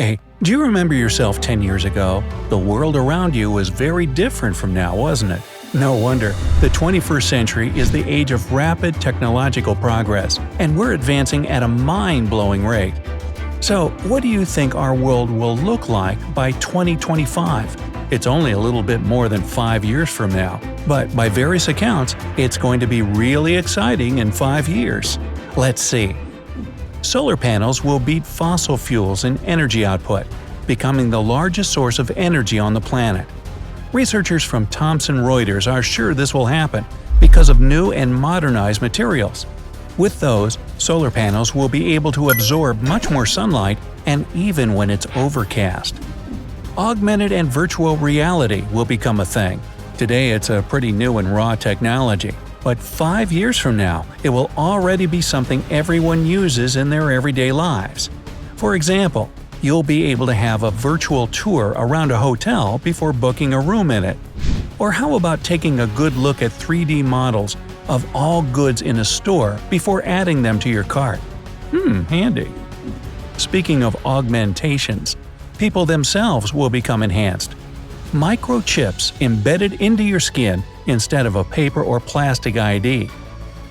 Hey, do you remember yourself 10 years ago? The world around you was very different from now, wasn't it? No wonder. The 21st century is the age of rapid technological progress, and we're advancing at a mind-blowing rate. So, what do you think our world will look like by 2025? It's only a little bit more than 5 years from now, but by various accounts, it's going to be really exciting in 5 years. Let's see. Solar panels will beat fossil fuels in energy output, becoming the largest source of energy on the planet. Researchers from Thomson Reuters are sure this will happen because of new and modernized materials. With those, solar panels will be able to absorb much more sunlight, and even when it's overcast. Augmented and virtual reality will become a thing. Today it's a pretty new and raw technology, but 5 years from now, it will already be something everyone uses in their everyday lives. For example, you'll be able to have a virtual tour around a hotel before booking a room in it. Or how about taking a good look at 3D models of all goods in a store before adding them to your cart? Handy. Speaking of augmentations, people themselves will become enhanced. Microchips embedded into your skin instead of a paper or plastic ID.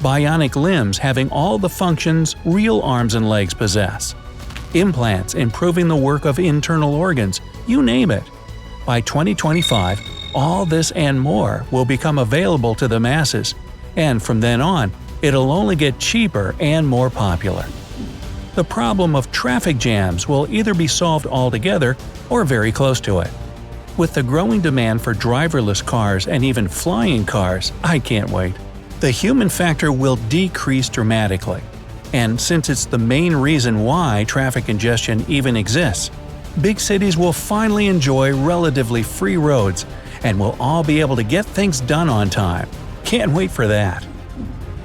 Bionic limbs having all the functions real arms and legs possess. Implants improving the work of internal organs, you name it. By 2025, all this and more will become available to the masses, and from then on, it'll only get cheaper and more popular. The problem of traffic jams will either be solved altogether or very close to it. With the growing demand for driverless cars and even flying cars, I can't wait. The human factor will decrease dramatically. And since it's the main reason why traffic congestion even exists, big cities will finally enjoy relatively free roads and we'll all be able to get things done on time. Can't wait for that.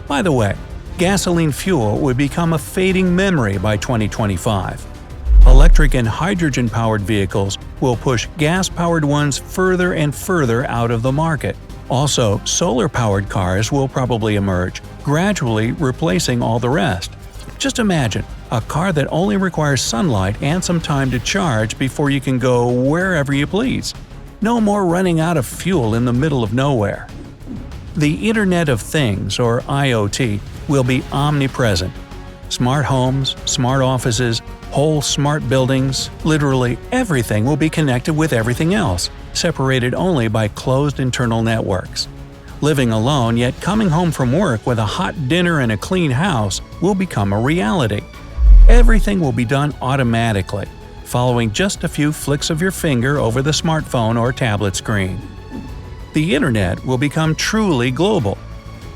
By the way, gasoline fuel would become a fading memory by 2025. Electric and hydrogen-powered vehicles will push gas-powered ones further and further out of the market. Also, solar-powered cars will probably emerge, gradually replacing all the rest. Just imagine, a car that only requires sunlight and some time to charge before you can go wherever you please. No more running out of fuel in the middle of nowhere. The Internet of Things, or IoT, will be omnipresent. Smart homes, smart offices, whole smart buildings, literally everything will be connected with everything else, separated only by closed internal networks. Living alone yet coming home from work with a hot dinner and a clean house will become a reality. Everything will be done automatically, following just a few flicks of your finger over the smartphone or tablet screen. The Internet will become truly global.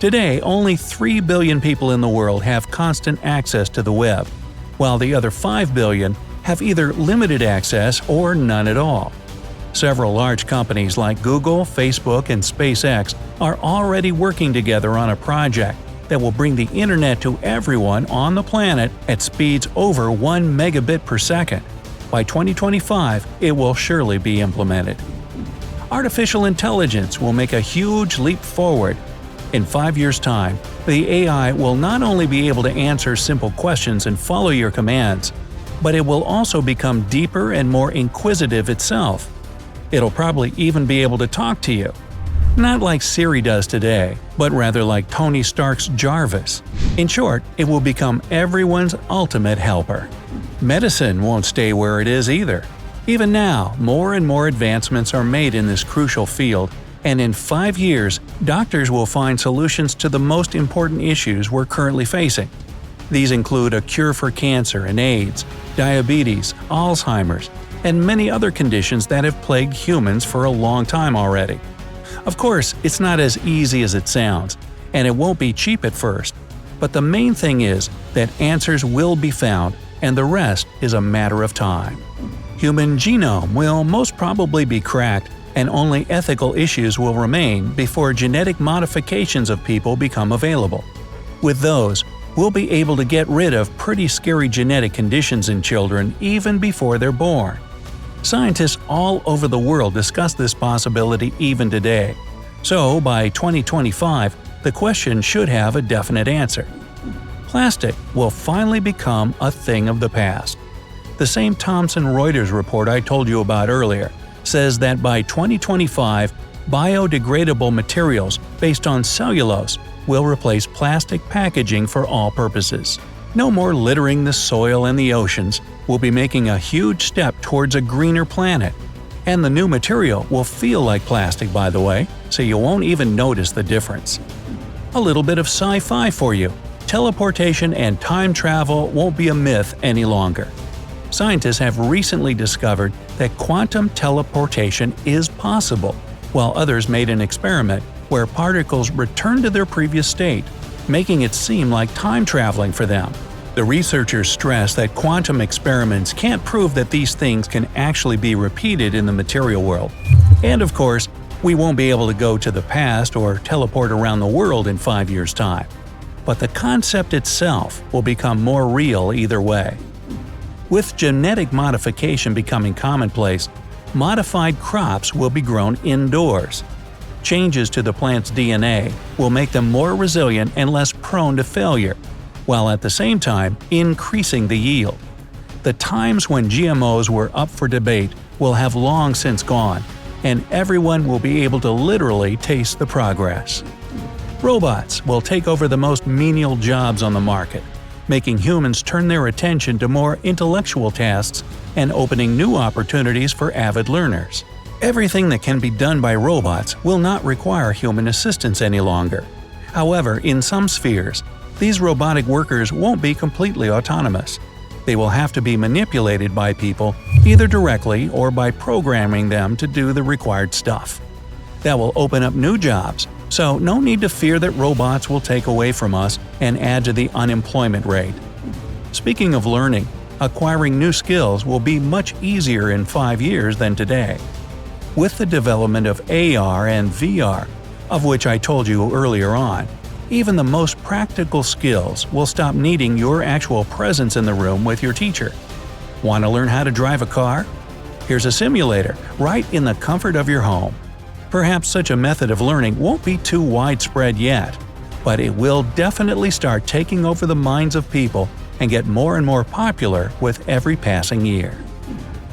Today, only 3 billion people in the world have constant access to the web, while the other 5 billion have either limited access or none at all. Several large companies like Google, Facebook, and SpaceX are already working together on a project that will bring the Internet to everyone on the planet at speeds over 1 megabit per second. By 2025, it will surely be implemented. Artificial intelligence will make a huge leap forward. In 5 years' time, the AI will not only be able to answer simple questions and follow your commands, but it will also become deeper and more inquisitive itself. It'll probably even be able to talk to you. Not like Siri does today, but rather like Tony Stark's Jarvis. In short, it will become everyone's ultimate helper. Medicine won't stay where it is either. Even now, more and more advancements are made in this crucial field, and in 5 years, doctors will find solutions to the most important issues we're currently facing. These include a cure for cancer and AIDS, diabetes, Alzheimer's, and many other conditions that have plagued humans for a long time already. Of course, it's not as easy as it sounds, and it won't be cheap at first. But the main thing is that answers will be found, and the rest is a matter of time. Human genome will most probably be cracked, and only ethical issues will remain before genetic modifications of people become available. With those, we'll be able to get rid of pretty scary genetic conditions in children even before they're born. Scientists all over the world discuss this possibility even today. So, by 2025, the question should have a definite answer. Plastic will finally become a thing of the past. The same Thomson Reuters report I told you about earlier says that by 2025, biodegradable materials based on cellulose will replace plastic packaging for all purposes. No more littering the soil and the oceans. We'll be making a huge step towards a greener planet. And the new material will feel like plastic, by the way, so you won't even notice the difference. A little bit of sci-fi for you. Teleportation and time travel won't be a myth any longer. Scientists have recently discovered that quantum teleportation is possible, while others made an experiment where particles return to their previous state, making it seem like time traveling for them. The researchers stress that quantum experiments can't prove that these things can actually be repeated in the material world. And of course, we won't be able to go to the past or teleport around the world in 5 years' time. But the concept itself will become more real either way. With genetic modification becoming commonplace, modified crops will be grown indoors. Changes to the plant's DNA will make them more resilient and less prone to failure, while at the same time increasing the yield. The times when GMOs were up for debate will have long since gone, and everyone will be able to literally taste the progress. Robots will take over the most menial jobs on the market, making humans turn their attention to more intellectual tasks and opening new opportunities for avid learners. Everything that can be done by robots will not require human assistance any longer. However, in some spheres, these robotic workers won't be completely autonomous. They will have to be manipulated by people either directly or by programming them to do the required stuff. That will open up new jobs, so no need to fear that robots will take away from us and add to the unemployment rate. Speaking of learning, acquiring new skills will be much easier in 5 years than today. With the development of AR and VR, of which I told you earlier on, even the most practical skills will stop needing your actual presence in the room with your teacher. Want to learn how to drive a car? Here's a simulator right in the comfort of your home. Perhaps such a method of learning won't be too widespread yet, but it will definitely start taking over the minds of people and get more and more popular with every passing year.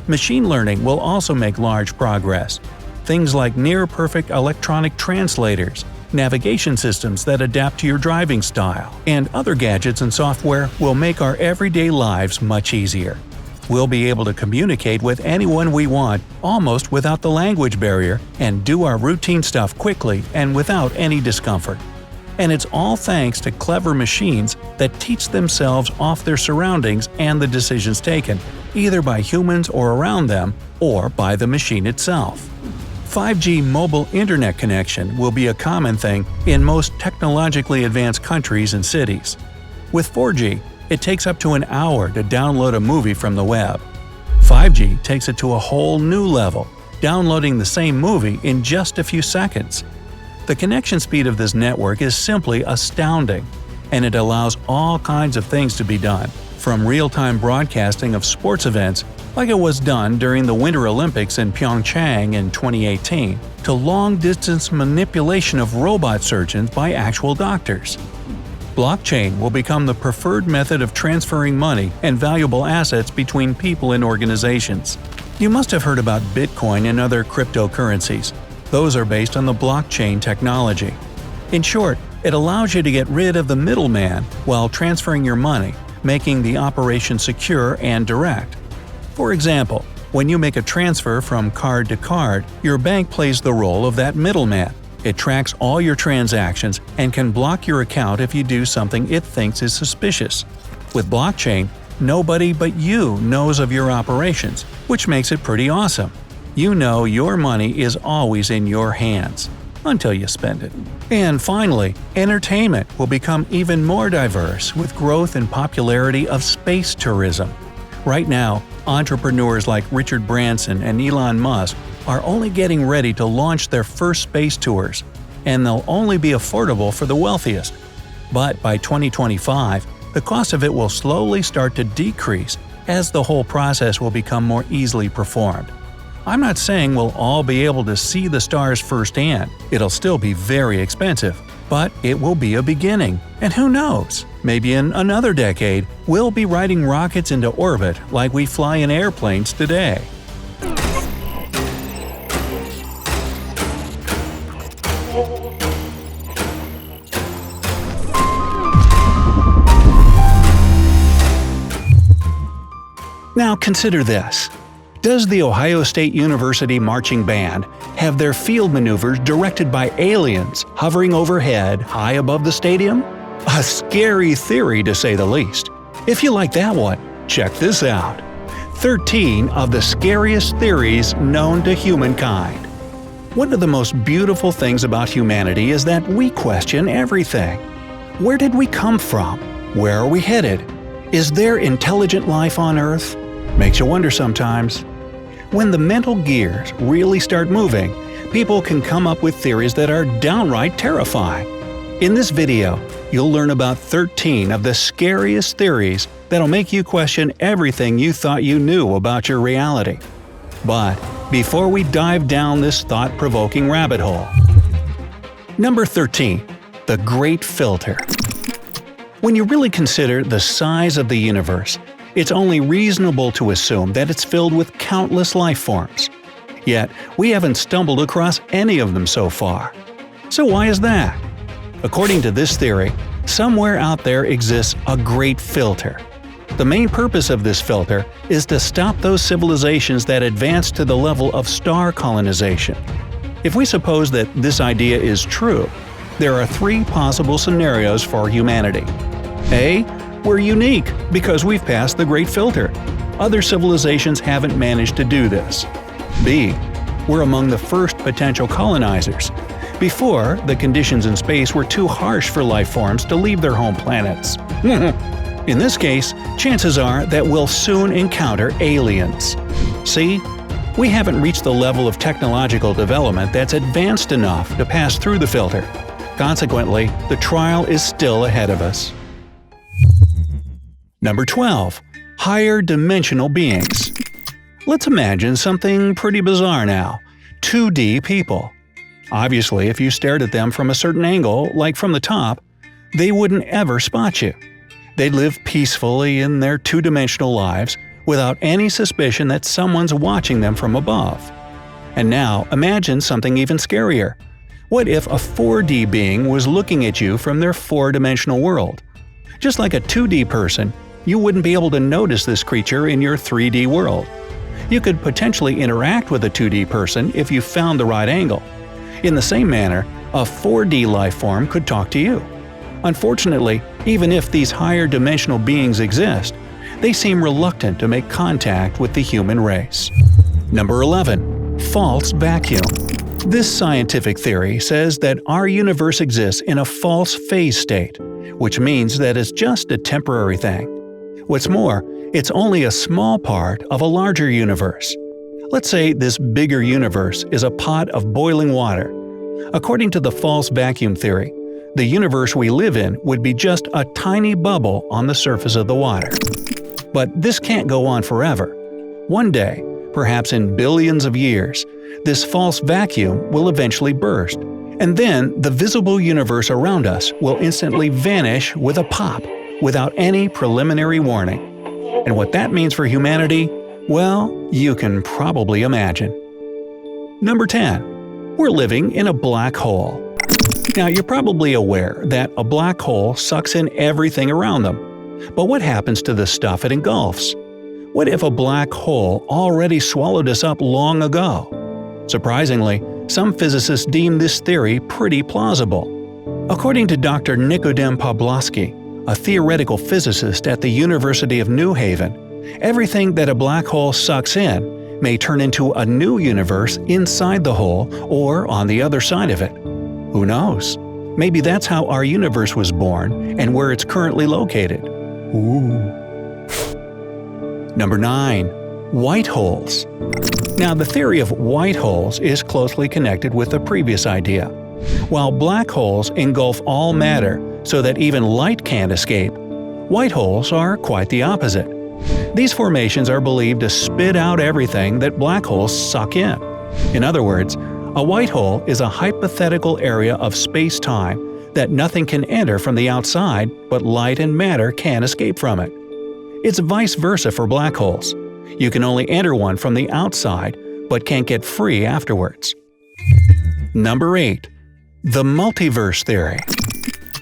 Machine learning will also make large progress. Things like near-perfect electronic translators, navigation systems that adapt to your driving style, and other gadgets and software will make our everyday lives much easier. We'll be able to communicate with anyone we want almost without the language barrier and do our routine stuff quickly and without any discomfort. And it's all thanks to clever machines that teach themselves off their surroundings and the decisions taken, either by humans or around them, or by the machine itself. 5G mobile internet connection will be a common thing in most technologically advanced countries and cities. With 4G, it takes up to an hour to download a movie from the web. 5G takes it to a whole new level, downloading the same movie in just a few seconds. The connection speed of this network is simply astounding, and it allows all kinds of things to be done, from real-time broadcasting of sports events like it was done during the Winter Olympics in Pyeongchang in 2018, to long-distance manipulation of robot surgeons by actual doctors. Blockchain will become the preferred method of transferring money and valuable assets between people and organizations. You must have heard about Bitcoin and other cryptocurrencies. Those are based on the blockchain technology. In short, it allows you to get rid of the middleman while transferring your money, making the operation secure and direct. For example, when you make a transfer from card to card, your bank plays the role of that middleman. It tracks all your transactions and can block your account if you do something it thinks is suspicious. With blockchain, nobody but you knows of your operations, which makes it pretty awesome. You know your money is always in your hands, until you spend it. And finally, entertainment will become even more diverse with growth and popularity of space tourism. Right now, entrepreneurs like Richard Branson and Elon Musk are only getting ready to launch their first space tours, and they'll only be affordable for the wealthiest. But by 2025, the cost of it will slowly start to decrease as the whole process will become more easily performed. I'm not saying we'll all be able to see the stars firsthand, it'll still be very expensive, But it will be a beginning, and who knows, maybe in another decade, we'll be riding rockets into orbit like we fly in airplanes today. Now consider this. Does the Ohio State University Marching Band have their field maneuvers directed by aliens hovering overhead high above the stadium? A scary theory to say the least. If you like that one, check this out. 13 of the scariest theories known to humankind. One of the most beautiful things about humanity is that we question everything. Where did we come from? Where are we headed? Is there intelligent life on Earth? Makes you wonder sometimes. When the mental gears really start moving, people can come up with theories that are downright terrifying. In this video, you'll learn about 13 of the scariest theories that'll make you question everything you thought you knew about your reality. But before we dive down this thought-provoking rabbit hole. Number 13. The Great Filter. When you really consider the size of the universe, it's only reasonable to assume that it's filled with countless life forms. Yet, we haven't stumbled across any of them so far. So why is that? According to this theory, somewhere out there exists a great filter. The main purpose of this filter is to stop those civilizations that advance to the level of star colonization. If we suppose that this idea is true, there are 3 possible scenarios for humanity. A. We're unique because we've passed the Great Filter. Other civilizations haven't managed to do this. B. We're among the first potential colonizers. Before, the conditions in space were too harsh for life forms to leave their home planets. In this case, chances are that we'll soon encounter aliens. C. We haven't reached the level of technological development that's advanced enough to pass through the filter. Consequently, the trial is still ahead of us. Number 12. Higher dimensional beings. Let's imagine something pretty bizarre now. 2D people. Obviously, if you stared at them from a certain angle, like from the top, they wouldn't ever spot you. They'd live peacefully in their 2-dimensional lives without any suspicion that someone's watching them from above. And now, imagine something even scarier. What if a 4D being was looking at you from their 4-dimensional world? Just like a 2D person, you wouldn't be able to notice this creature in your 3D world. You could potentially interact with a 2D person if you found the right angle. In the same manner, a 4D life form could talk to you. Unfortunately, even if these higher dimensional beings exist, they seem reluctant to make contact with the human race. Number 11. False vacuum. This scientific theory says that our universe exists in a false phase state, which means that it's just a temporary thing. What's more, it's only a small part of a larger universe. Let's say this bigger universe is a pot of boiling water. According to the false vacuum theory, the universe we live in would be just a tiny bubble on the surface of the water. But this can't go on forever. One day, perhaps in billions of years, this false vacuum will eventually burst, and then the visible universe around us will instantly vanish with a pop, without any preliminary warning. And what that means for humanity, well, you can probably imagine. Number 10. We're living in a black hole. Now, you're probably aware that a black hole sucks in everything around them. But what happens to the stuff it engulfs? What if a black hole already swallowed us up long ago? Surprisingly, some physicists deem this theory pretty plausible. According to Dr. Nikodem Pawlowski, a theoretical physicist at the University of New Haven, everything that a black hole sucks in may turn into a new universe inside the hole or on the other side of it. Who knows? Maybe that's how our universe was born and where it's currently located. Ooh. Number 9. White holes. Now, the theory of white holes is closely connected with the previous idea. While black holes engulf all matter so that even light can't escape, white holes are quite the opposite. These formations are believed to spit out everything that black holes suck in. In other words, a white hole is a hypothetical area of space-time that nothing can enter from the outside, but light and matter can escape from it. It's vice versa for black holes. You can only enter one from the outside, but can't get free afterwards. Number 8. The multiverse theory.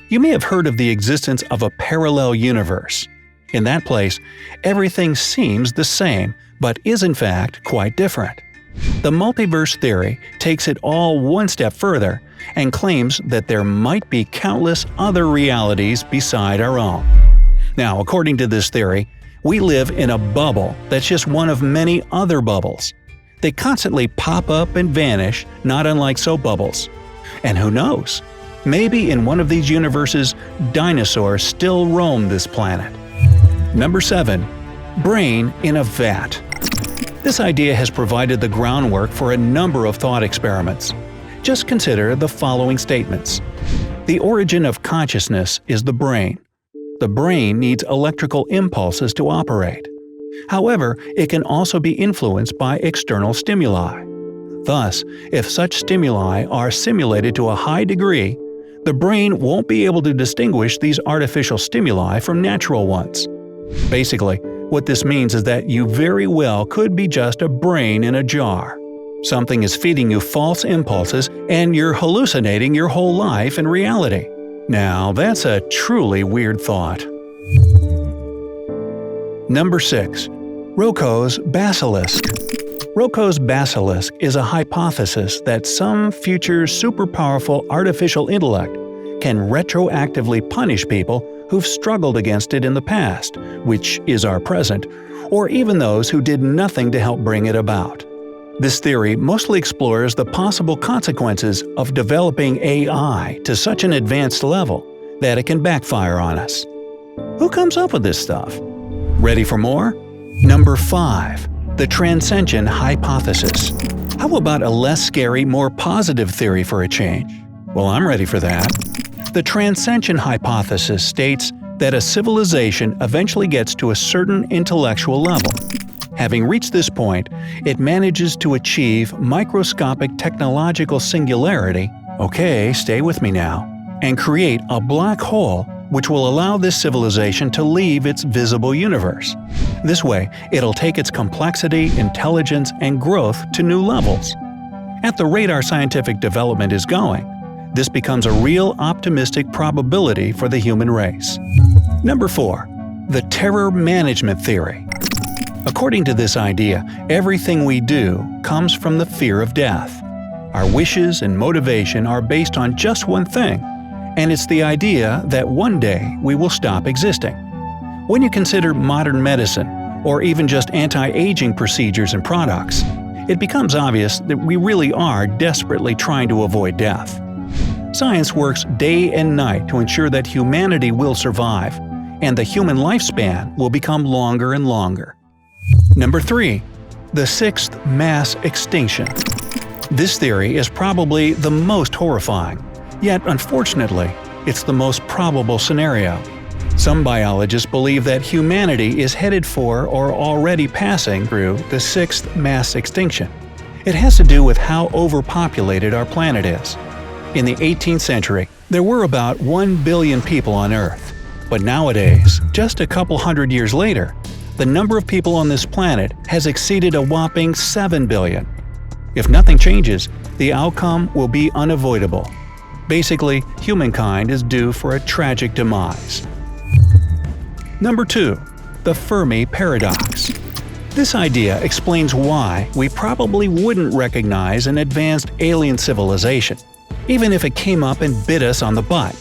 You may have heard of the existence of a parallel universe. In that place, everything seems the same, but is in fact quite different. The multiverse theory takes it all one step further and claims that there might be countless other realities beside our own. Now, according to this theory, we live in a bubble that's just one of many other bubbles. They constantly pop up and vanish, not unlike soap bubbles. And who knows? Maybe in one of these universes, dinosaurs still roam this planet. Number 7. Brain in a vat. This idea has provided the groundwork for a number of thought experiments. Just consider the following statements. The origin of consciousness is the brain. The brain needs electrical impulses to operate. However, it can also be influenced by external stimuli. Thus, if such stimuli are simulated to a high degree, the brain won't be able to distinguish these artificial stimuli from natural ones. Basically, what this means is that you very well could be just a brain in a jar. Something is feeding you false impulses and you're hallucinating your whole life and reality. Now, that's a truly weird thought. Number 6. ROKO'S BASILISK. ROKO'S BASILISK is a hypothesis that some future super-powerful artificial intellect can retroactively punish people who've struggled against it in the past, which is our present, or even those who did nothing to help bring it about. This theory mostly explores the possible consequences of developing AI to such an advanced level that it can backfire on us. Who comes up with this stuff? Ready for more? Number 5. The Transcension Hypothesis. How about a less scary, more positive theory for a change? Well, I'm ready for that. The Transcension Hypothesis states that a civilization eventually gets to a certain intellectual level. Having reached this point, it manages to achieve microscopic technological singularity – okay, stay with me now – and create a black hole which will allow this civilization to leave its visible universe. This way, it'll take its complexity, intelligence, and growth to new levels. At the rate our scientific development is going, this becomes a real optimistic probability for the human race. Number 4. The Terror Management Theory. According to this idea, everything we do comes from the fear of death. Our wishes and motivation are based on just one thing, and it's the idea that one day we will stop existing. When you consider modern medicine, or even just anti-aging procedures and products, it becomes obvious that we really are desperately trying to avoid death. Science works day and night to ensure that humanity will survive, and the human lifespan will become longer and longer. Number 3. The sixth mass extinction. This theory is probably the most horrifying, yet unfortunately, it's the most probable scenario. Some biologists believe that humanity is headed for or already passing through the sixth mass extinction. It has to do with how overpopulated our planet is. In the 18th century, there were about 1 billion people on Earth. But nowadays, just a couple hundred years later, the number of people on this planet has exceeded a whopping 7 billion. If nothing changes, the outcome will be unavoidable. Basically, humankind is due for a tragic demise. Number 2. The Fermi Paradox. This idea explains why we probably wouldn't recognize an advanced alien civilization, even if it came up and bit us on the butt.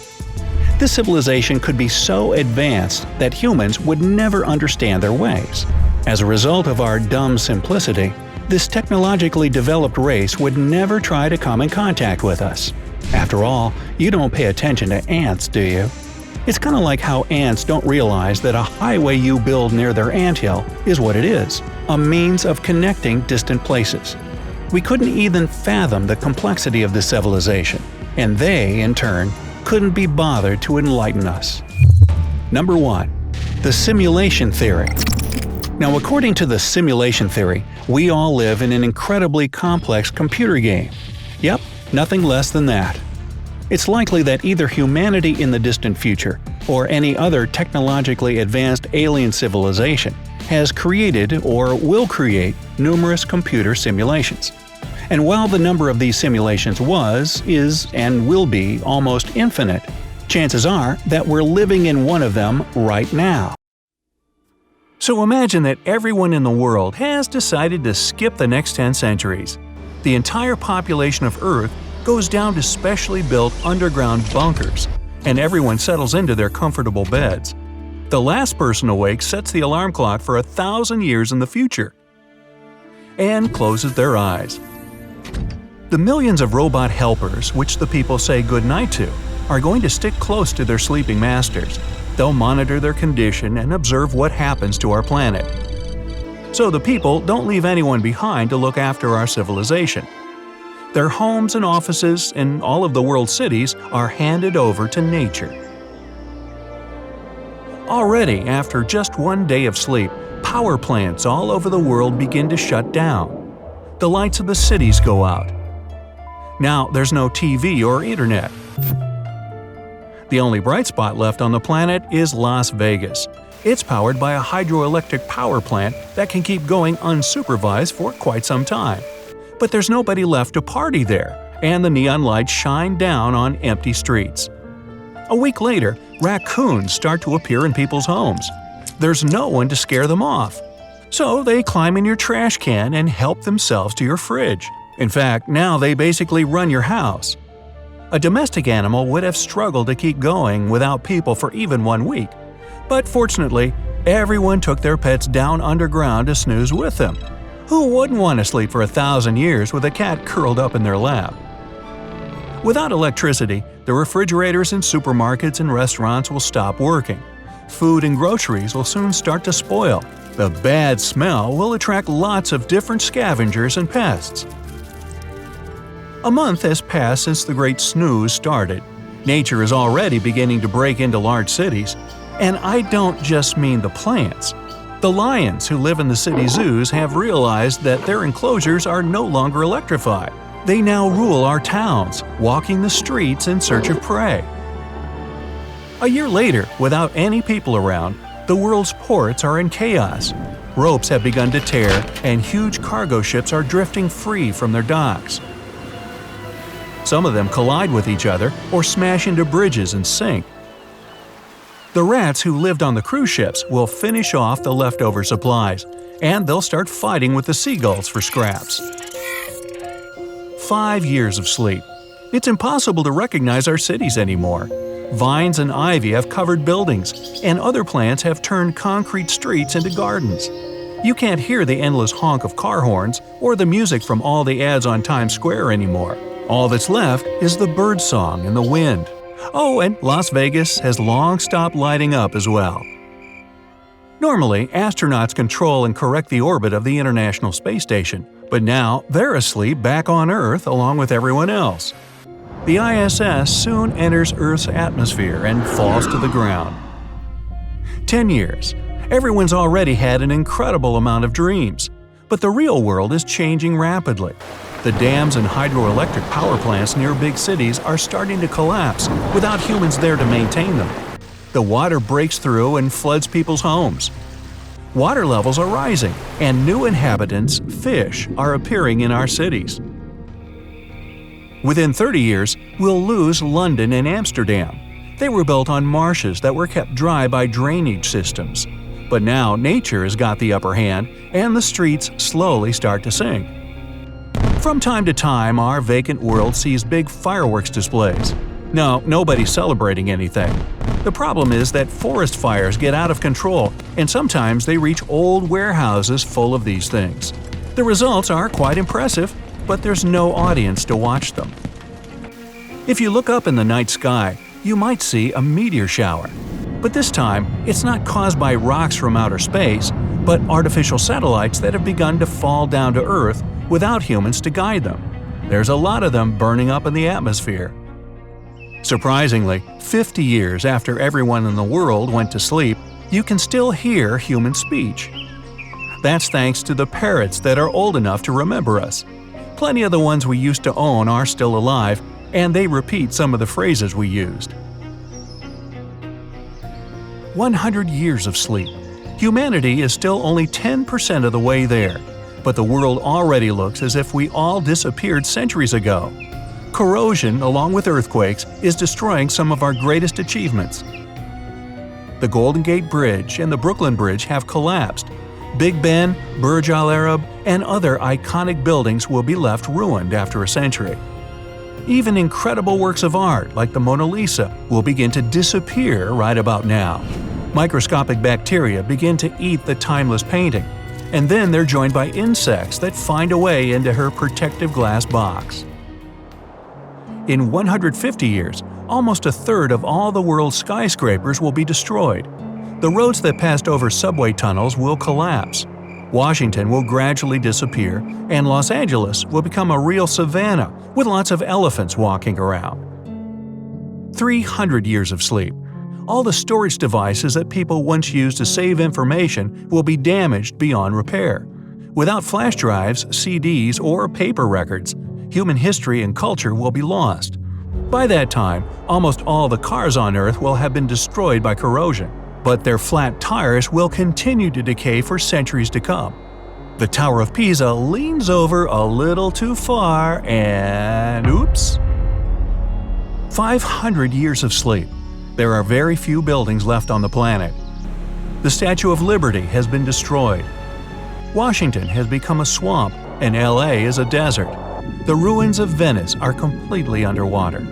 This civilization could be so advanced that humans would never understand their ways. As a result of our dumb simplicity, this technologically developed race would never try to come in contact with us. After all, you don't pay attention to ants, do you? It's kind of like how ants don't realize that a highway you build near their anthill is what it is, a means of connecting distant places. We couldn't even fathom the complexity of this civilization, and they, in turn, couldn't be bothered to enlighten us. Number 1. The Simulation Theory. Now, according to the simulation theory, we all live in an incredibly complex computer game. Yep, nothing less than that. It's likely that either humanity in the distant future, or any other technologically advanced alien civilization, has created or will create numerous computer simulations. And while the number of these simulations was, is, and will be almost infinite, chances are that we're living in one of them right now. So imagine that everyone in the world has decided to skip the next 10 centuries. The entire population of Earth goes down to specially built underground bunkers, and everyone settles into their comfortable beds. The last person awake sets the alarm clock for 1,000 years in the future and closes their eyes. The millions of robot helpers, which the people say goodnight to, are going to stick close to their sleeping masters. They'll monitor their condition and observe what happens to our planet. So the people don't leave anyone behind to look after our civilization. Their homes and offices in all of the world's cities are handed over to nature. Already, after just one day of sleep, power plants all over the world begin to shut down. The lights of the cities go out. Now there's no TV or internet. The only bright spot left on the planet is Las Vegas. It's powered by a hydroelectric power plant that can keep going unsupervised for quite some time. But there's nobody left to party there, and the neon lights shine down on empty streets. A week later, raccoons start to appear in people's homes. There's no one to scare them off. So they climb in your trash can and help themselves to your fridge. In fact, now they basically run your house. A domestic animal would have struggled to keep going without people for even 1 week. But fortunately, everyone took their pets down underground to snooze with them. Who wouldn't want to sleep for 1,000 years with a cat curled up in their lap? Without electricity, the refrigerators in supermarkets and restaurants will stop working. Food and groceries will soon start to spoil. The bad smell will attract lots of different scavengers and pests. A month has passed since the Great Snooze started. Nature is already beginning to break into large cities. And I don't just mean the plants. The lions who live in the city zoos have realized that their enclosures are no longer electrified. They now rule our towns, walking the streets in search of prey. A year later, without any people around, the world's ports are in chaos. Ropes have begun to tear, and huge cargo ships are drifting free from their docks. Some of them collide with each other or smash into bridges and sink. The rats who lived on the cruise ships will finish off the leftover supplies, and they'll start fighting with the seagulls for scraps. 5 years of sleep. It's impossible to recognize our cities anymore. Vines and ivy have covered buildings, and other plants have turned concrete streets into gardens. You can't hear the endless honk of car horns or the music from all the ads on Times Square anymore. All that's left is the birdsong and the wind. Oh, and Las Vegas has long stopped lighting up as well. Normally, astronauts control and correct the orbit of the International Space Station, but now they're asleep back on Earth along with everyone else. The ISS soon enters Earth's atmosphere and falls to the ground. 10 years. Everyone's already had an incredible amount of dreams. But the real world is changing rapidly. The dams and hydroelectric power plants near big cities are starting to collapse without humans there to maintain them. The water breaks through and floods people's homes. Water levels are rising, and new inhabitants, fish, are appearing in our cities. Within 30 years, we'll lose London and Amsterdam. They were built on marshes that were kept dry by drainage systems. But now nature has got the upper hand, and the streets slowly start to sink. From time to time, our vacant world sees big fireworks displays. No, nobody's celebrating anything. The problem is that forest fires get out of control, and sometimes they reach old warehouses full of these things. The results are quite impressive, but there's no audience to watch them. If you look up in the night sky, you might see a meteor shower. But this time, it's not caused by rocks from outer space, but artificial satellites that have begun to fall down to Earth without humans to guide them. There's a lot of them burning up in the atmosphere. Surprisingly, 50 years after everyone in the world went to sleep, you can still hear human speech. That's thanks to the parrots that are old enough to remember us. Plenty of the ones we used to own are still alive, and they repeat some of the phrases we used. 100 years of sleep. Humanity is still only 10% of the way there, but the world already looks as if we all disappeared centuries ago. Corrosion, along with earthquakes, is destroying some of our greatest achievements. The Golden Gate Bridge and the Brooklyn Bridge have collapsed. Big Ben, Burj Al Arab, and other iconic buildings will be left ruined after a century. Even incredible works of art like the Mona Lisa will begin to disappear right about now. Microscopic bacteria begin to eat the timeless painting, and then they're joined by insects that find a way into her protective glass box. In 150 years, almost a third of all the world's skyscrapers will be destroyed. The roads that passed over subway tunnels will collapse. Washington will gradually disappear, and Los Angeles will become a real savanna with lots of elephants walking around. 300 years of sleep. All the storage devices that people once used to save information will be damaged beyond repair. Without flash drives, CDs, or paper records, human history and culture will be lost. By that time, almost all the cars on Earth will have been destroyed by corrosion, but their flat tires will continue to decay for centuries to come. The Tower of Pisa leans over a little too far and oops! 500 years of sleep. There are very few buildings left on the planet. The Statue of Liberty has been destroyed. Washington has become a swamp, and LA is a desert. The ruins of Venice are completely underwater.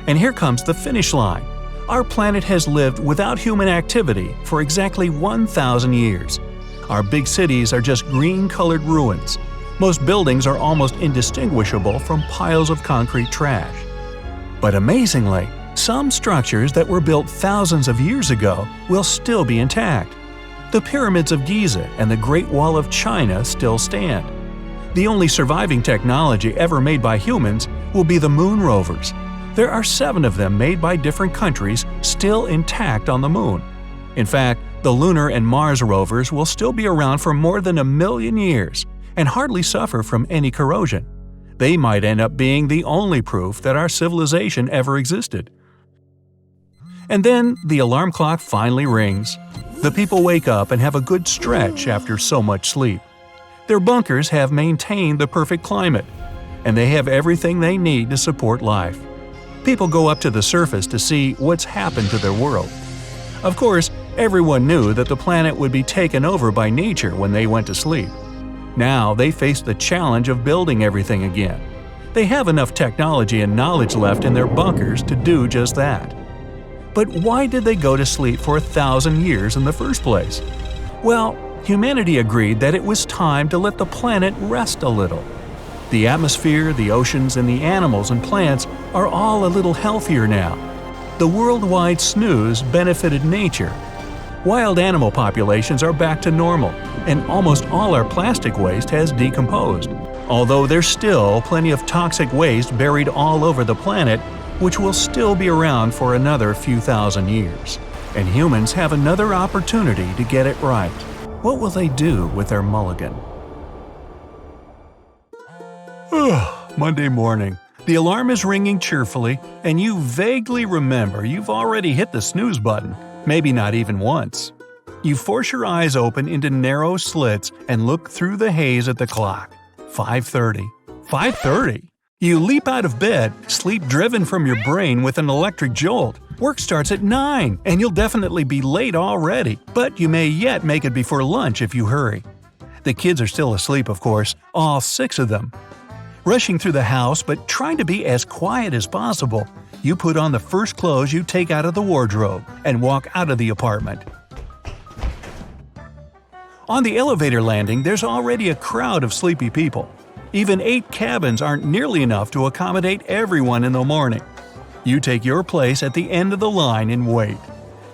And here comes the finish line. Our planet has lived without human activity for exactly 1,000 years. Our big cities are just green-colored ruins. Most buildings are almost indistinguishable from piles of concrete trash. But amazingly, some structures that were built thousands of years ago will still be intact. The pyramids of Giza and the Great Wall of China still stand. The only surviving technology ever made by humans will be the moon rovers. There are 7 of them made by different countries still intact on the moon. In fact, the lunar and Mars rovers will still be around for more than 1 million years and hardly suffer from any corrosion. They might end up being the only proof that our civilization ever existed. And then the alarm clock finally rings. The people wake up and have a good stretch after so much sleep. Their bunkers have maintained the perfect climate, and they have everything they need to support life. People go up to the surface to see what's happened to their world. Of course, everyone knew that the planet would be taken over by nature when they went to sleep. Now they face the challenge of building everything again. They have enough technology and knowledge left in their bunkers to do just that. But why did they go to sleep for 1,000 years in the first place? Well, humanity agreed that it was time to let the planet rest a little. The atmosphere, the oceans, and the animals and plants are all a little healthier now. The worldwide snooze benefited nature. Wild animal populations are back to normal, and almost all our plastic waste has decomposed. Although there's still plenty of toxic waste buried all over the planet, which will still be around for another few thousand years. And humans have another opportunity to get it right. What will they do with their mulligan? Monday morning. The alarm is ringing cheerfully, and you vaguely remember you've already hit the snooze button, maybe not even once. You force your eyes open into narrow slits and look through the haze at the clock. 5:30. 5:30? You leap out of bed, sleep driven from your brain with an electric jolt. Work starts at 9, and you'll definitely be late already, but you may yet make it before lunch if you hurry. The kids are still asleep, of course, all 6 of them. Rushing through the house but trying to be as quiet as possible, you put on the first clothes you take out of the wardrobe and walk out of the apartment. On the elevator landing, there's already a crowd of sleepy people. Even 8 cabins aren't nearly enough to accommodate everyone in the morning. You take your place at the end of the line and wait.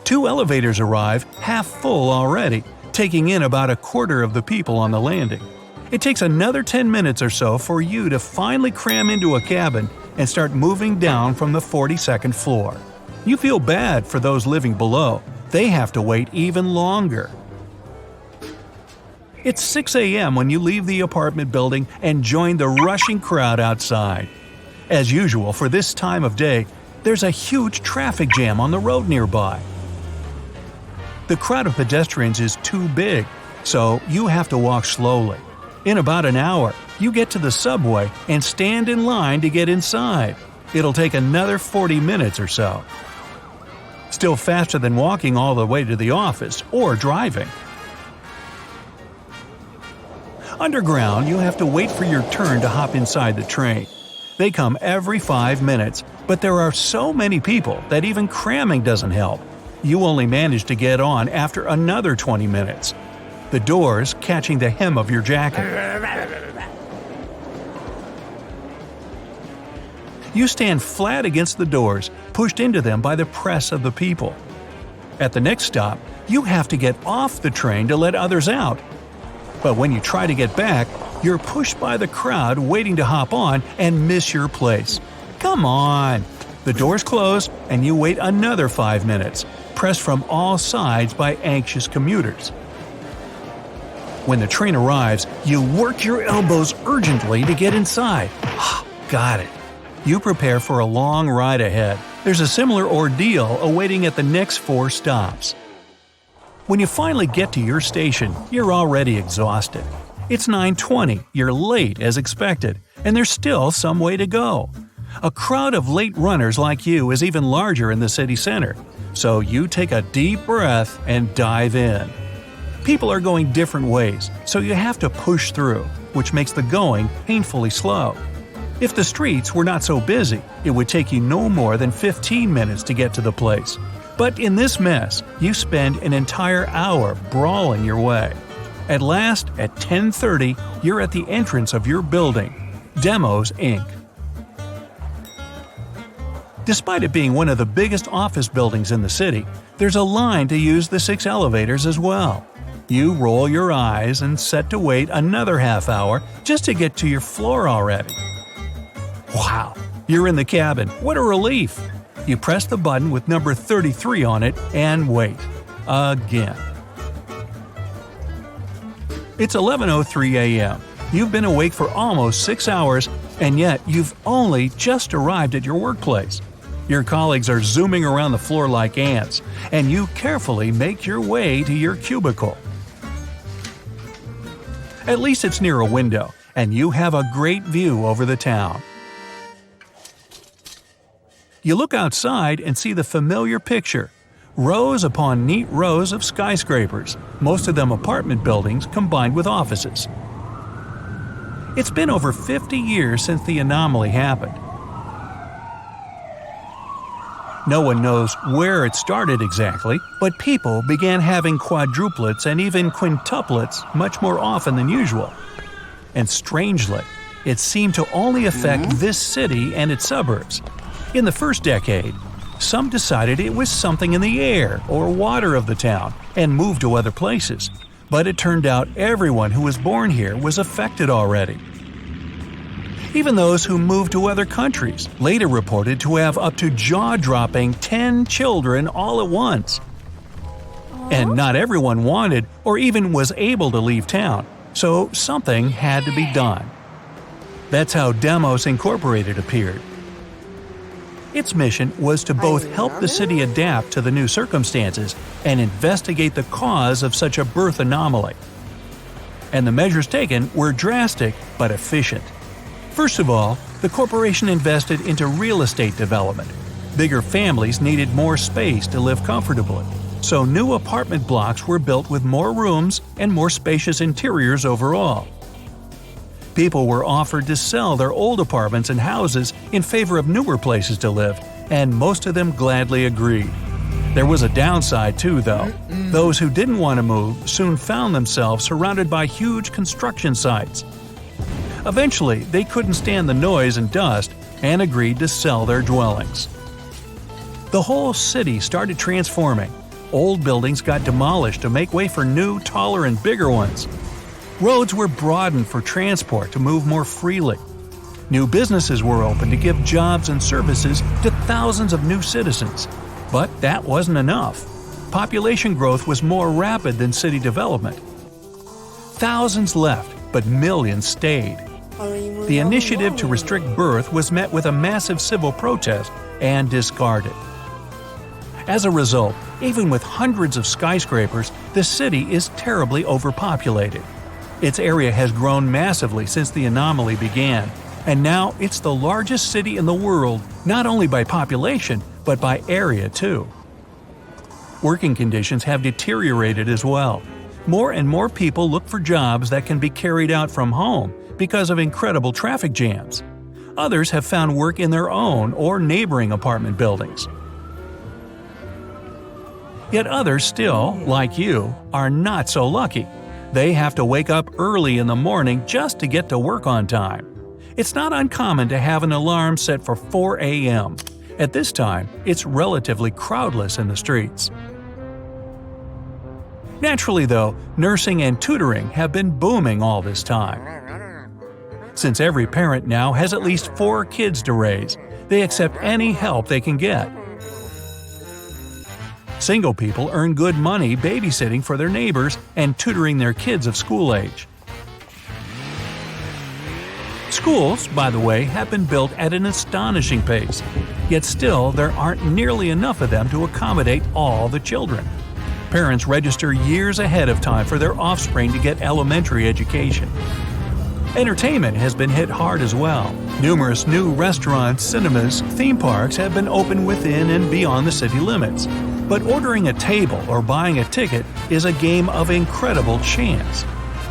2 elevators arrive, half full already, taking in about a quarter of the people on the landing. It takes another 10 minutes or so for you to finally cram into a cabin and start moving down from the 42nd floor. You feel bad for those living below. They have to wait even longer. It's 6 a.m. when you leave the apartment building and join the rushing crowd outside. As usual for this time of day, there's a huge traffic jam on the road nearby. The crowd of pedestrians is too big, so you have to walk slowly. In about an hour, you get to the subway and stand in line to get inside. It'll take another 40 minutes or so. Still faster than walking all the way to the office or driving. Underground, you have to wait for your turn to hop inside the train. They come every 5 minutes, but there are so many people that even cramming doesn't help. You only manage to get on after another 20 minutes. The doors catching the hem of your jacket. You stand flat against the doors, pushed into them by the press of the people. At the next stop, you have to get off the train to let others out. But when you try to get back, you're pushed by the crowd waiting to hop on and miss your place. Come on! The doors close and you wait another 5 minutes, pressed from all sides by anxious commuters. When the train arrives, you work your elbows urgently to get inside. Got it. You prepare for a long ride ahead. There's a similar ordeal awaiting at the next 4 stops. When you finally get to your station, you're already exhausted. It's 9:20, you're late as expected, and there's still some way to go. A crowd of late runners like you is even larger in the city center, so you take a deep breath and dive in. People are going different ways, so you have to push through, which makes the going painfully slow. If the streets were not so busy, it would take you no more than 15 minutes to get to the place. But in this mess, you spend an entire hour brawling your way. At last, at 10:30, you're at the entrance of your building, Demos, Inc. Despite it being one of the biggest office buildings in the city, there's a line to use the 6 elevators as well. You roll your eyes and set to wait another half hour just to get to your floor already. Wow, you're in the cabin. What a relief! You press the button with number 33 on it and wait. Again. It's 11:03 a.m. You've been awake for almost 6 hours, and yet you've only just arrived at your workplace. Your colleagues are zooming around the floor like ants, and you carefully make your way to your cubicle. At least it's near a window, and you have a great view over the town. You look outside and see the familiar picture. Rows upon neat rows of skyscrapers, most of them apartment buildings combined with offices. It's been over 50 years since the anomaly happened. No one knows where it started exactly, but people began having quadruplets and even quintuplets much more often than usual. And strangely, it seemed to only affect this city and its suburbs. In the first decade, some decided it was something in the air or water of the town and moved to other places, but it turned out everyone who was born here was affected already. Even those who moved to other countries later reported to have up to jaw-dropping 10 children all at once. And not everyone wanted or even was able to leave town, so something had to be done. That's how Demos Incorporated appeared. Its mission was to both help the city adapt to the new circumstances and investigate the cause of such a birth anomaly. And the measures taken were drastic but efficient. First of all, the corporation invested into real estate development. Bigger families needed more space to live comfortably, so new apartment blocks were built with more rooms and more spacious interiors overall. People were offered to sell their old apartments and houses in favor of newer places to live, and most of them gladly agreed. There was a downside too, though. Those who didn't want to move soon found themselves surrounded by huge construction sites. Eventually, they couldn't stand the noise and dust and agreed to sell their dwellings. The whole city started transforming. Old buildings got demolished to make way for new, taller, and bigger ones. Roads were broadened for transport to move more freely. New businesses were opened to give jobs and services to thousands of new citizens. But that wasn't enough. Population growth was more rapid than city development. Thousands left, but millions stayed. The initiative to restrict birth was met with a massive civil protest and discarded. As a result, even with hundreds of skyscrapers, the city is terribly overpopulated. Its area has grown massively since the anomaly began, and now it's the largest city in the world, not only by population, but by area too. Working conditions have deteriorated as well. More and more people look for jobs that can be carried out from home because of incredible traffic jams. Others have found work in their own or neighboring apartment buildings. Yet others still, like you, are not so lucky. They have to wake up early in the morning just to get to work on time. It's not uncommon to have an alarm set for 4 a.m. At this time, it's relatively crowdless in the streets. Naturally though, nursing and tutoring have been booming all this time. Since every parent now has at least 4 kids to raise, they accept any help they can get. Single people earn good money babysitting for their neighbors and tutoring their kids of school age. Schools, by the way, have been built at an astonishing pace, yet still there aren't nearly enough of them to accommodate all the children. Parents register years ahead of time for their offspring to get elementary education. Entertainment has been hit hard as well. Numerous new restaurants, cinemas, theme parks have been opened within and beyond the city limits. But ordering a table or buying a ticket is a game of incredible chance.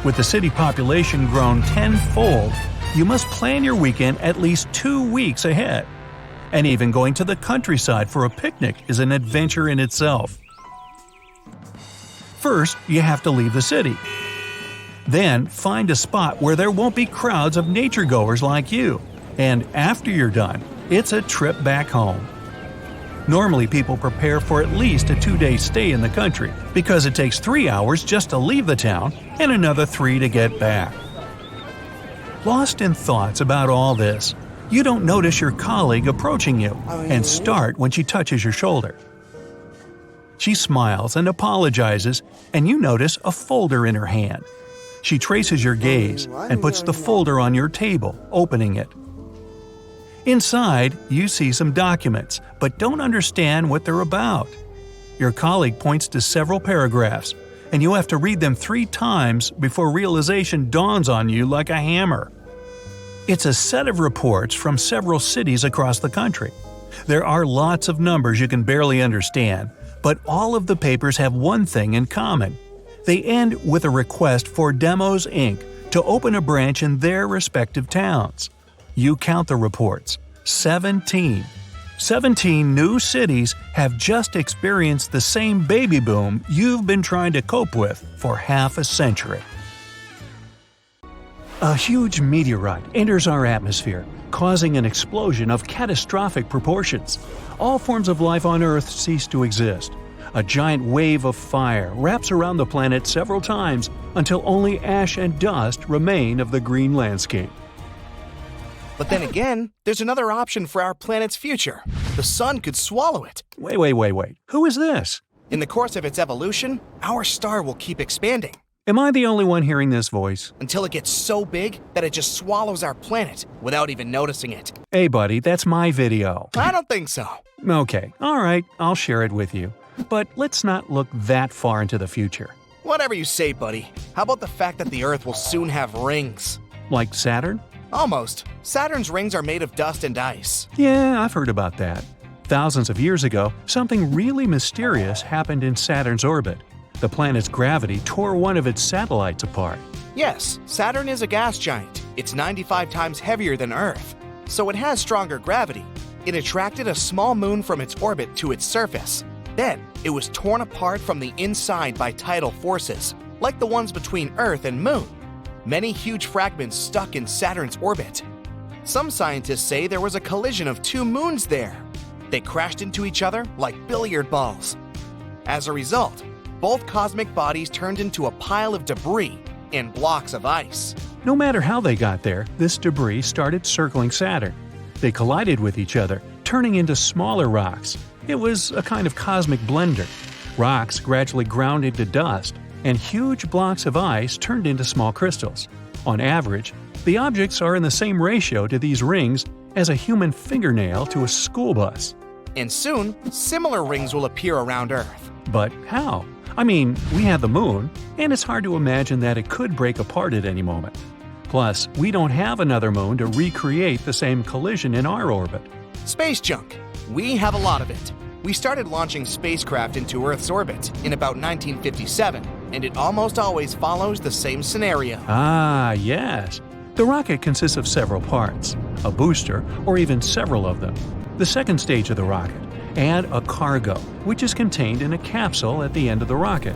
With the city population grown tenfold, you must plan your weekend at least 2 weeks ahead. And even going to the countryside for a picnic is an adventure in itself. First, you have to leave the city. Then, find a spot where there won't be crowds of nature-goers like you. And after you're done, it's a trip back home. Normally, people prepare for at least a 2-day stay in the country because it takes 3 hours just to leave the town and another 3 to get back. Lost in thoughts about all this, you don't notice your colleague approaching you and start when she touches your shoulder. She smiles and apologizes, and you notice a folder in her hand. She traces your gaze and puts the folder on your table, opening it. Inside, you see some documents, but don't understand what they're about. Your colleague points to several paragraphs, and you have to read them 3 times before realization dawns on you like a hammer. It's a set of reports from several cities across the country. There are lots of numbers you can barely understand, but all of the papers have one thing in common. They end with a request for Demos Inc. to open a branch in their respective towns. You count the reports. 17. 17 new cities have just experienced the same baby boom you've been trying to cope with for half a century. A huge meteorite enters our atmosphere, causing an explosion of catastrophic proportions. All forms of life on Earth cease to exist. A giant wave of fire wraps around the planet several times until only ash and dust remain of the green landscape. But then again, there's another option for our planet's future. The sun could swallow it. Wait. Who is this? In the course of its evolution, our star will keep expanding. Am I the only one hearing this voice? Until it gets so big that it just swallows our planet without even noticing it. Hey buddy, that's my video. I don't think so. Okay, alright, I'll share it with you. But let's not look that far into the future. Whatever you say, buddy. How about the fact that the Earth will soon have rings? Like Saturn? Almost. Saturn's rings are made of dust and ice. Yeah, I've heard about that. Thousands of years ago, something really mysterious happened in Saturn's orbit. The planet's gravity tore one of its satellites apart. Yes, Saturn is a gas giant. It's 95 times heavier than Earth, so it has stronger gravity. It attracted a small moon from its orbit to its surface. Then, it was torn apart from the inside by tidal forces, like the ones between Earth and Moon. Many huge fragments stuck in Saturn's orbit. Some scientists say there was a collision of 2 moons there. They crashed into each other like billiard balls. As a result, both cosmic bodies turned into a pile of debris and blocks of ice. No matter how they got there, this debris started circling Saturn. They collided with each other, turning into smaller rocks. It was a kind of cosmic blender. Rocks gradually ground into dust, and huge blocks of ice turned into small crystals. On average, the objects are in the same ratio to these rings as a human fingernail to a school bus. And soon, similar rings will appear around Earth. But how? I mean, we have the moon, and it's hard to imagine that it could break apart at any moment. Plus, we don't have another moon to recreate the same collision in our orbit. Space junk. We have a lot of it. We started launching spacecraft into Earth's orbit in about 1957, and it almost always follows the same scenario. Ah, yes. The rocket consists of several parts, a booster, or even several of them, the second stage of the rocket, and a cargo, which is contained in a capsule at the end of the rocket.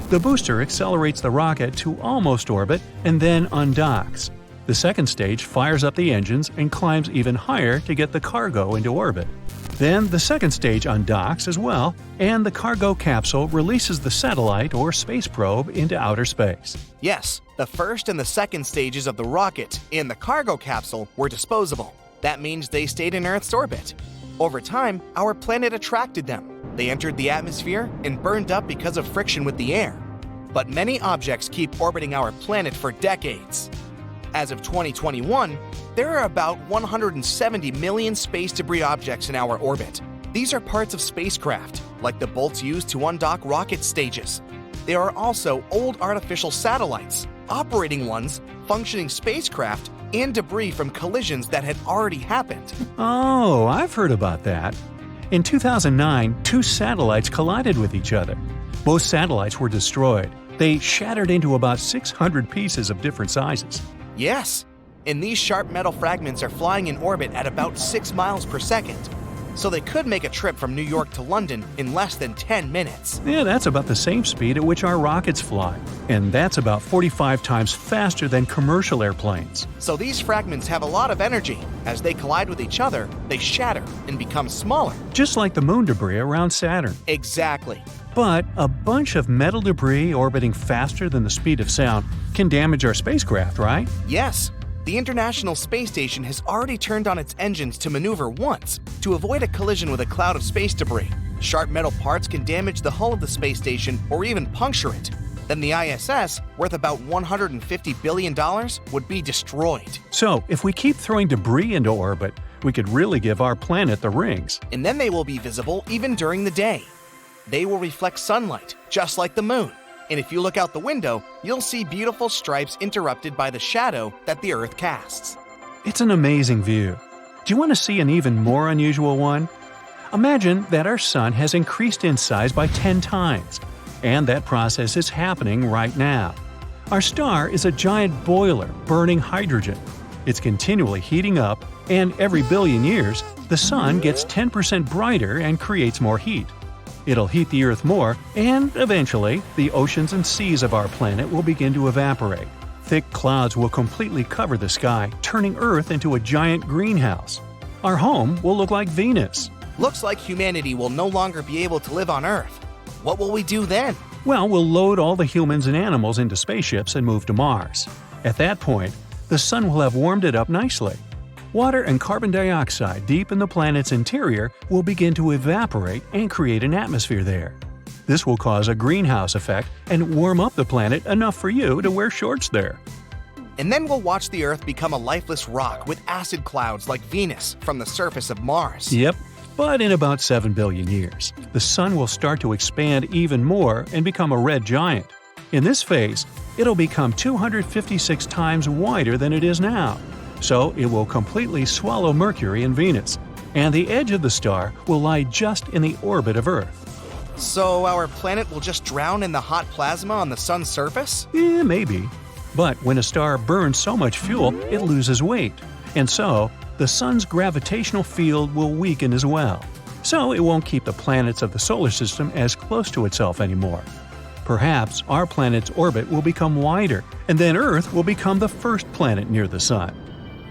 The booster accelerates the rocket to almost orbit and then undocks. The second stage fires up the engines and climbs even higher to get the cargo into orbit. Then the second stage undocks as well, and the cargo capsule releases the satellite or space probe into outer space. Yes, the first and the second stages of the rocket and the cargo capsule were disposable. That means they stayed in Earth's orbit. Over time, our planet attracted them. They entered the atmosphere and burned up because of friction with the air. But many objects keep orbiting our planet for decades. As of 2021, there are about 170 million space debris objects in our orbit. These are parts of spacecraft, like the bolts used to undock rocket stages. There are also old artificial satellites, operating ones, functioning spacecraft, and debris from collisions that had already happened. Oh, I've heard about that. In 2009, two satellites collided with each other. Both satellites were destroyed. They shattered into about 600 pieces of different sizes. Yes, and these sharp metal fragments are flying in orbit at about 6 miles per second. So they could make a trip from New York to London in less than 10 minutes. Yeah, that's about the same speed at which our rockets fly. And that's about 45 times faster than commercial airplanes. So these fragments have a lot of energy. As they collide with each other, they shatter and become smaller. Just like the moon debris around Saturn. Exactly. But a bunch of metal debris orbiting faster than the speed of sound can damage our spacecraft, right? Yes. The International Space Station has already turned on its engines to maneuver once to avoid a collision with a cloud of space debris. Sharp metal parts can damage the hull of the space station or even puncture it. Then the ISS, worth about $150 billion, would be destroyed. So, if we keep throwing debris into orbit, we could really give our planet the rings. And then they will be visible even during the day. They will reflect sunlight, just like the moon. And if you look out the window, you'll see beautiful stripes interrupted by the shadow that the Earth casts. It's an amazing view. Do you want to see an even more unusual one? Imagine that our sun has increased in size by 10 times, and that process is happening right now. Our star is a giant boiler burning hydrogen. It's continually heating up, and every billion years, the sun gets 10% brighter and creates more heat. It'll heat the Earth more, and eventually, the oceans and seas of our planet will begin to evaporate. Thick clouds will completely cover the sky, turning Earth into a giant greenhouse. Our home will look like Venus. Looks like humanity will no longer be able to live on Earth. What will we do then? Well, we'll load all the humans and animals into spaceships and move to Mars. At that point, the sun will have warmed it up nicely. Water and carbon dioxide deep in the planet's interior will begin to evaporate and create an atmosphere there. This will cause a greenhouse effect and warm up the planet enough for you to wear shorts there. And then we'll watch the Earth become a lifeless rock with acid clouds like Venus from the surface of Mars. Yep, but in about 7 billion years, the sun will start to expand even more and become a red giant. In this phase, it'll become 256 times wider than it is now. So it will completely swallow Mercury and Venus, and the edge of the star will lie just in the orbit of Earth. So our planet will just drown in the hot plasma on the sun's surface? Maybe. But when a star burns so much fuel, it loses weight, and so the sun's gravitational field will weaken as well. So it won't keep the planets of the solar system as close to itself anymore. Perhaps our planet's orbit will become wider, and then Earth will become the first planet near the sun.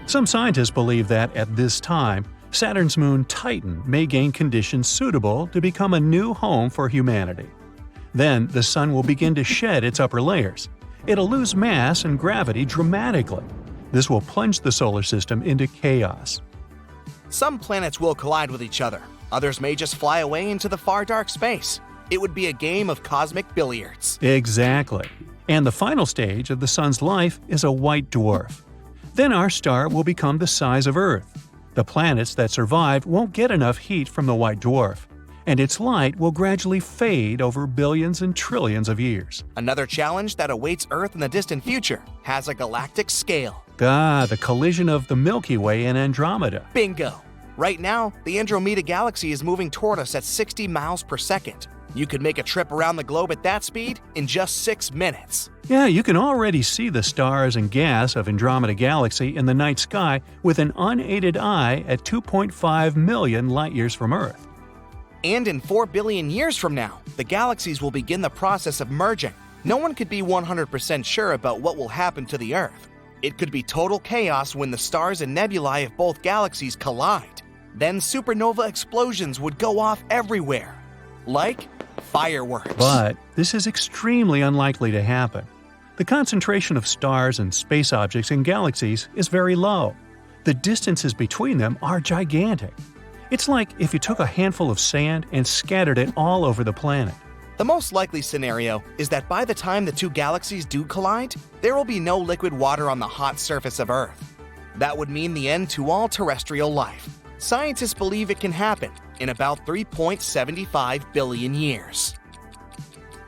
Some scientists believe that at this time, Saturn's moon Titan may gain conditions suitable to become a new home for humanity. Then the sun will begin to shed its upper layers. It'll lose mass and gravity dramatically. This will plunge the solar system into chaos. Some planets will collide with each other. Others may just fly away into the far dark space. It would be a game of cosmic billiards. Exactly. And the final stage of the Sun's life is a white dwarf. Then our star will become the size of Earth. The planets that survive won't get enough heat from the white dwarf, and its light will gradually fade over billions and trillions of years. Another challenge that awaits Earth in the distant future has a galactic scale. The collision of the Milky Way and Andromeda. Bingo! Right now, the Andromeda Galaxy is moving toward us at 60 miles per second. You could make a trip around the globe at that speed in just 6 minutes. Yeah, you can already see the stars and gas of Andromeda Galaxy in the night sky with an unaided eye at 2.5 million light-years from Earth. And in 4 billion years from now, the galaxies will begin the process of merging. No one could be 100% sure about what will happen to the Earth. It could be total chaos when the stars and nebulae of both galaxies collide. Then supernova explosions would go off everywhere. Like fireworks. But this is extremely unlikely to happen. The concentration of stars and space objects in galaxies is very low. The distances between them are gigantic. It's like if you took a handful of sand and scattered it all over the planet. The most likely scenario is that by the time the two galaxies do collide, there will be no liquid water on the hot surface of Earth. That would mean the end to all terrestrial life. Scientists believe it can happen in about 3.75 billion years.